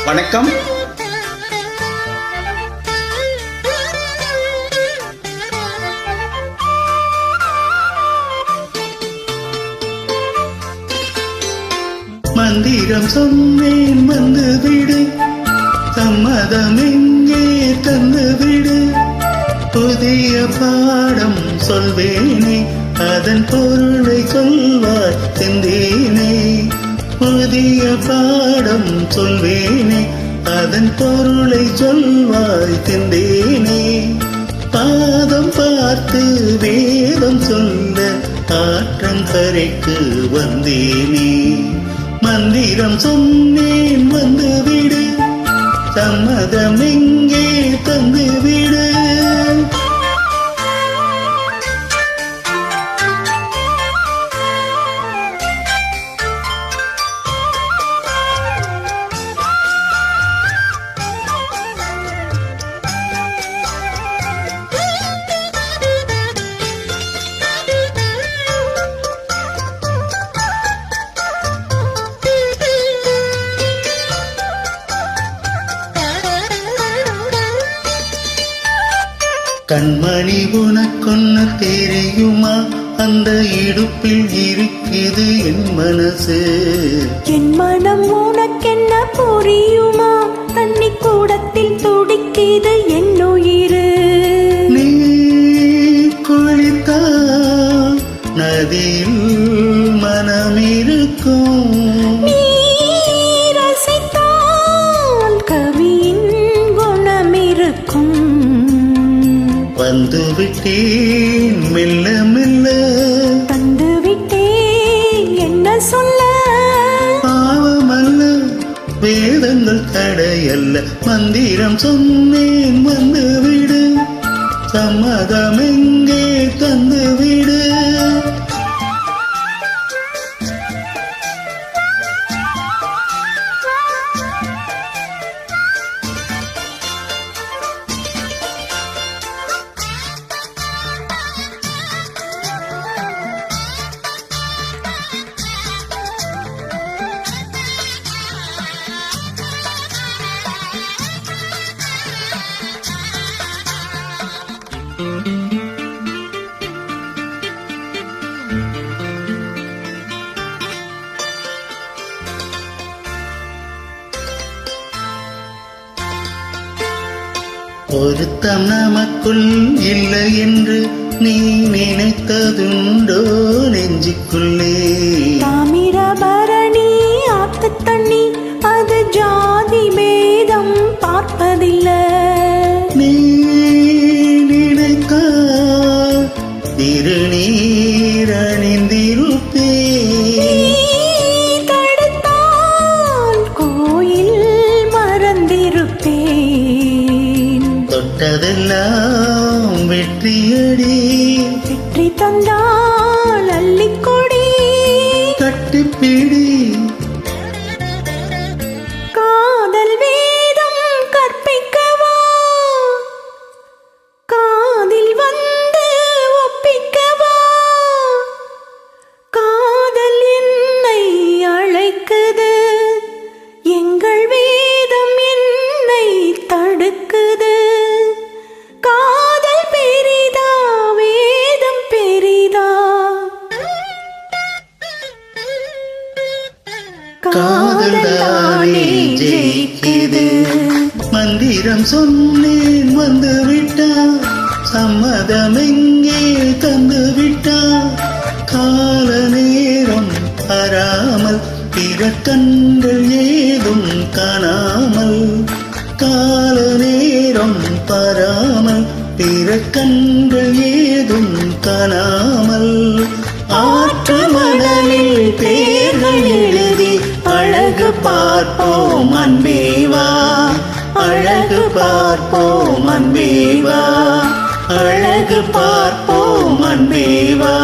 வணக்கம். மந்திரம் சொன்னேன் வந்து விடு, சம்மதம் எங்கே தந்து விடு. புதிய பாடம் சொல்வேனே, அதன் பொருளை சொல்வாய் சிந்தேனே. புதிய பாடம் சொல்வேனே, அதன் பொருளை சொல்வாய் சிந்தேனே. பாதம் பார்த்து வேதம் சொல்ல ஆற்றங்கரைக்கு வந்தேனே. மந்திரம் சொன்னேன் வந்து விடு, சம்மதம் எங்கே தந்து விடு. கண்மணி உனக்கொன்னு தெரியுமா, அந்த இடுப்பில் இருக்குது என் மனசு. என் மனம் உனக்கென்ன புரியுமா, தண்ணி கூடத்தில் துடிக்குது என் உயிர். நீ குளித்தா நதியில் மனம் இருக்கும், நீ ரசித்தால் கவியின் குணம் இருக்கும். வந்து விட்டேன் மெல்ல மெல்ல, தந்து விட்டேன் என்ன சொல்ல. பாவமல்ல வேதங்கள் தடையல்ல, மந்திரம் சொன்னேன் வந்து விடு, சம்மதம் எங்கே தந்து விடு. பொருத்தம் நமக்குள் இல்லை என்று நீ நினைத்ததுண்டோ நெஞ்சுக்குள்ளே. தாமிரபரணி ஆத்து தண்ணி அது ஜாதி பேதம் பார்ப்பதில்லை. நீ நினைத்தால் திருநீர் அணிந்திருப்பே, தடுத்தால் கோயில் மறந்திருப்பேன். தொட்டதெல்லாம் வெற்றியடி, வெற்றி தந்தால் அள்ளிக்கொடி. கட்டிப்பிடி காதல் வேதம் கற்பிக்கவா, காதில் வந்து ஒப்பிக்கவா. காதல் என்னை அழைக்குது, எங்கள் வேதம் என்னை தடுக்குது. காதல் பெரிதா வேதம் பெரிதா, காதல் தானே ஜெயிக்குது. மந்திரம் சொன்னேன் வந்து விட்டா, சம்மதம் எங்கே தந்து விட்டா. கால நேரம் வராமல் பிற கண்கள் ஏதும் காணாமல், கால நேரம் வராமல் பிற கண்கள் ஏதும் காணாமல். ஆற்று மணலில் பேர்கள் எழுதி அழகு பார்ப்போம் அன்பேவா, அழகு பார்ப்போம் அன்பேவா, அழகு பார்ப்போம் அன்பேவா.